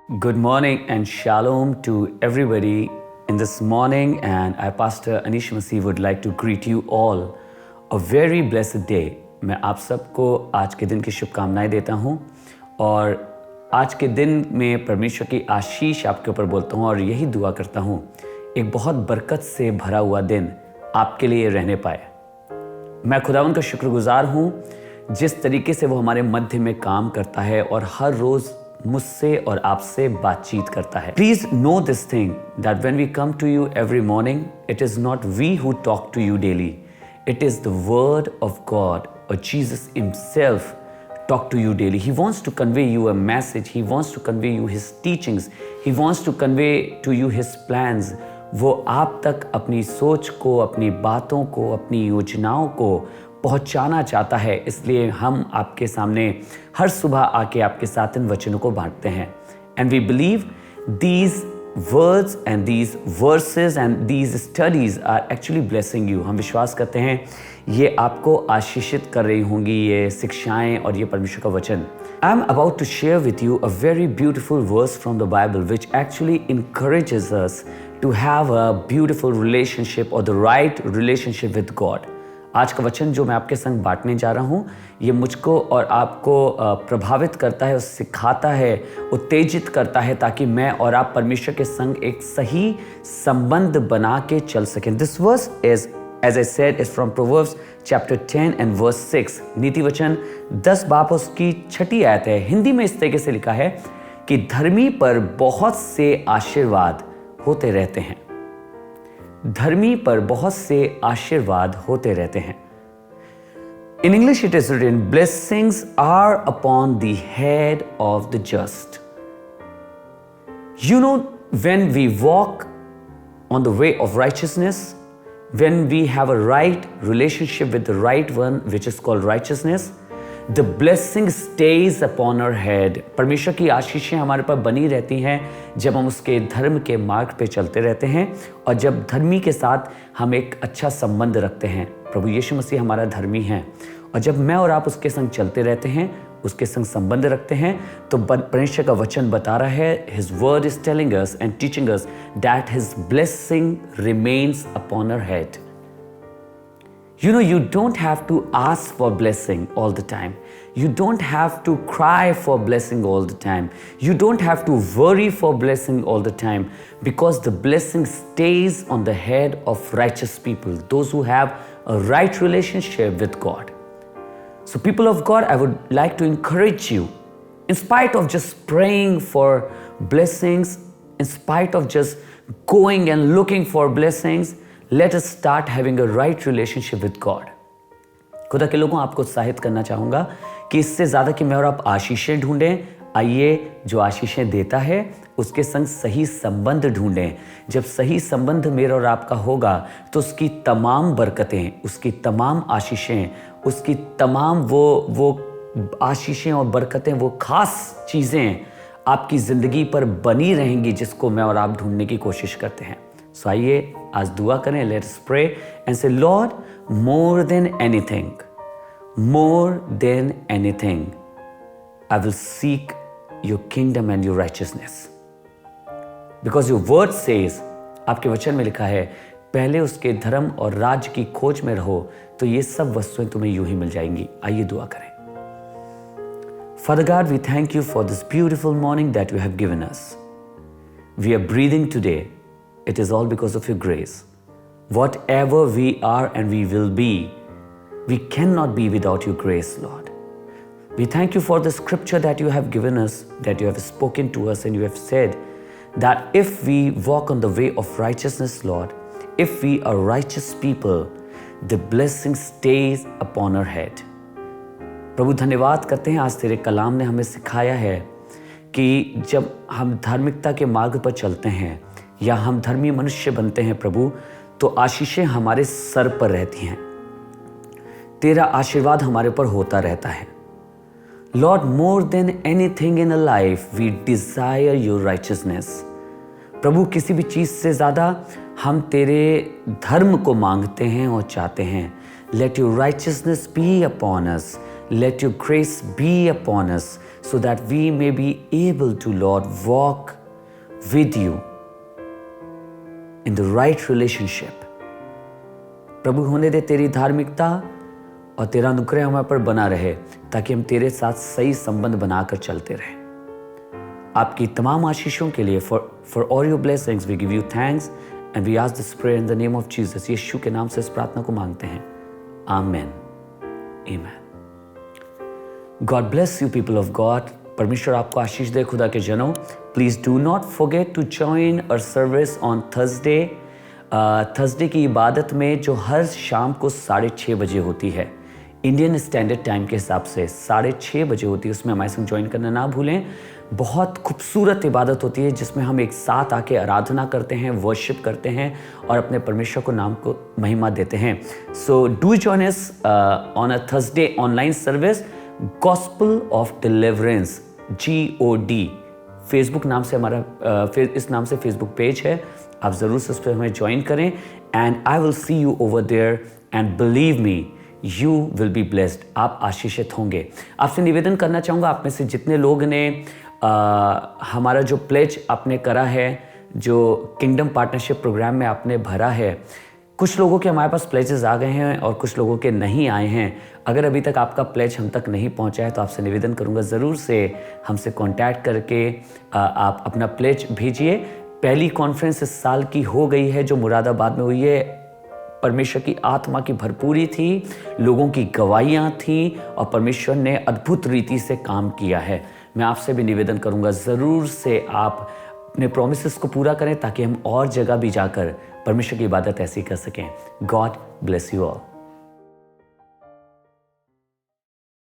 Good morning and shalom to everybody in this morning, and I, Pastor Anish Masih, would like to greet you all a very blessed day. मैं आप सबको आज के दिन की शुभकामनाएं देता हूं और आज के दिन में परमेश्वर की आशीष आपके ऊपर बोलता हूं और यही दुआ करता हूं एक बहुत बरकत से भरा हुआ दिन आपके लिए रहने पाए। मैं खुदावन का शुक्रगुजार हूं जिस तरीके से वो हमारे मध्य में काम करता है और हर रोज मुझसे और आपसे बातचीत करता है। Please know this thing that when we come to you every morning, it is not we who talk to you daily, it is the word of God और Jesus himself talk to you daily. He wants to convey you a message. He wants to convey you his teachings. He wants to convey to you his plans. वो आप तक अपनी सोच को, अपनी बातों को, अपनी योजनाओं को पहुंचाना चाहता है। इसलिए हम आपके सामने हर सुबह आके आपके साथ इन वचनों को बांटते हैं। And we believe these words and these verses and these studies are actually blessing you. हम विश्वास करते हैं ये आपको आशीषित कर रही होंगी ये शिक्षाएं और ये परमेश्वर का वचन। I am about to share with you a very beautiful verse from the Bible which actually encourages us to have a beautiful relationship or the right relationship with God. आज का वचन जो मैं आपके संग बांटने जा रहा हूँ ये मुझको और आपको प्रभावित करता है, सिखाता है, उत्तेजित करता है ताकि मैं और आप परमेश्वर के संग एक सही संबंध बना के चल सकें। This verse is, as I said, is from Proverbs chapter 10 and verse 6. नीति वचन 10 बाब उसकी 6 आयत है। हिंदी में इस तरीके से लिखा है कि धर्मी पर बहुत से आशीर्वाद होते रहते हैं। धर्मी पर बहुत से आशीर्वाद होते रहते हैं। In English it is written, blessings are upon the head of the just. You know, when we walk on the way of righteousness, when we have a right relationship with the right one, which is called righteousness, the blessing stays upon our head. परमेश्वर की आशीषें हमारे पर बनी रहती हैं जब हम उसके धर्म के मार्ग पे चलते रहते हैं और जब धर्मी के साथ हम एक अच्छा संबंध रखते हैं। प्रभु यीशु मसीह हमारा धर्मी है और जब मैं और आप उसके संग चलते रहते हैं, उसके संग संबंध रखते हैं, तो परमेश्वर का वचन बता रहा है, His word is telling us and teaching us that His blessing remains upon our head. You know, you don't have to ask for blessing all the time. You don't have to cry for blessing all the time. You don't have to worry for blessing all the time because the blessing stays on the head of righteous people, those who have a right relationship with God. So people of God, I would like to encourage you, in spite of just praying for blessings, in spite of just going and looking for blessings, let us start having a right relationship with God. खुदा के लोगों, आपको उत्साहित करना चाहूँगा कि इससे ज़्यादा कि मैं और आप आशीषें ढूंढें, आइए जो आशीषें देता है उसके संग सही संबंध ढूंढें। जब सही संबंध मेरा और आपका होगा तो उसकी तमाम बरकतें, उसकी तमाम आशीषें, उसकी तमाम वो आशीषें और बरकतें, वो खास चीज़ें आपकी ज़िंदगी पर बनी रहेंगी जिसको मैं और आप ढूंढने की कोशिश करते हैं। सो आइए आज दुआ करें। लेट्स प्रे एंड से, Lord, more than anything, I will seek your kingdom and your righteousness. Because your word says, आपके वचन में लिखा है, पहले उसके धर्म और राज्य की खोज में रहो तो ये सब वस्तुएं तुम्हें यूं ही मिल जाएंगी। आइए दुआ करें। Father God, we thank you for this beautiful morning that you have given us. We are breathing today. It is all because of your grace. Whatever we are and we will be, we cannot be without your grace, Lord. We thank you for the scripture that you have given us, that you have spoken to us, and you have said that if we walk on the way of righteousness, Lord, if we are righteous people, the blessing stays upon our head. प्रभु धन्यवाद करते हैं, आज तेरे कलाम ने हमें सिखाया है कि जब हम धार्मिकता के मार्ग पर चलते हैं या हम धर्मी मनुष्य बनते हैं प्रभु, तो आशीषें हमारे सर पर रहती हैं, तेरा आशीर्वाद हमारे ऊपर होता रहता है। Lord, more than anything in a life we desire your righteousness. प्रभु, किसी भी चीज़ से ज़्यादा हम तेरे धर्म को मांगते हैं और चाहते हैं। Let your righteousness be upon us, let your grace be upon us so that we may be able to, Lord, walk with you in the right relationship. प्रभु, होने दे तेरी धार्मिकता और तेरा अनुग्रह हमारे पर बना रहे, ताकि हम तेरे साथ सही संबंध बनाकर चलते रहें। आपकी तमाम आशीषों के लिए for all your blessings we give you thanks and we ask this prayer in the name of Jesus। यीशु के नाम से इस प्रार्थना को मांगते हैं, आमेन, आमेन। God bless you people of God। परमेश्वर आपको आशीष दे खुदा के जनों। Please do not forget to join our service on Thursday। Thursday की इबादत में जो हर शाम को 6:30 बजे होती है, इंडियन स्टैंडर्ड टाइम के हिसाब से 6:30 बजे होती है। उसमें हमारे संग ज्वाइन करना ना भूलें। बहुत खूबसूरत इबादत होती है जिसमें हम एक साथ आके आराधना करते हैं, वर्शिप करते हैं और अपने परमेश्वर को नाम को महिमा देते हैं। So do join us on a Thursday online service, gospel of deliverance, GOD, Facebook नाम से हमारा इस नाम से फेसबुक पेज है। आप ज़रूर से उस पर हमें ज्वाइन करें and I will see you over there and believe me you will be blessed. आप आशीषित होंगे। आपसे निवेदन करना चाहूँगा, आप में से जितने लोग ने हमारा जो प्लेज आपने करा है, जो किंगडम पार्टनरशिप प्रोग्राम में आपने भरा है, कुछ लोगों के हमारे पास प्लेजेस आ गए हैं और कुछ लोगों के नहीं आए हैं। अगर अभी तक आपका प्लेज हम तक नहीं पहुंचा है तो आपसे निवेदन करूंगा, ज़रूर से हमसे कांटेक्ट करके आप अपना प्लेज भेजिए। पहली कॉन्फ्रेंस इस साल की हो गई है जो मुरादाबाद में हुई है। परमेश्वर की आत्मा की भरपूरी थी, लोगों की गवाहियाँ थी और परमेश्वर ने अद्भुत रीति से काम किया है। मैं आपसे भी निवेदन करूंगा, ज़रूर से आप अपने प्रॉमिसेस को पूरा करें ताकि हम और जगह भी जाकर परमेश्वर की इबादत ऐसी कर सकें। God bless you all.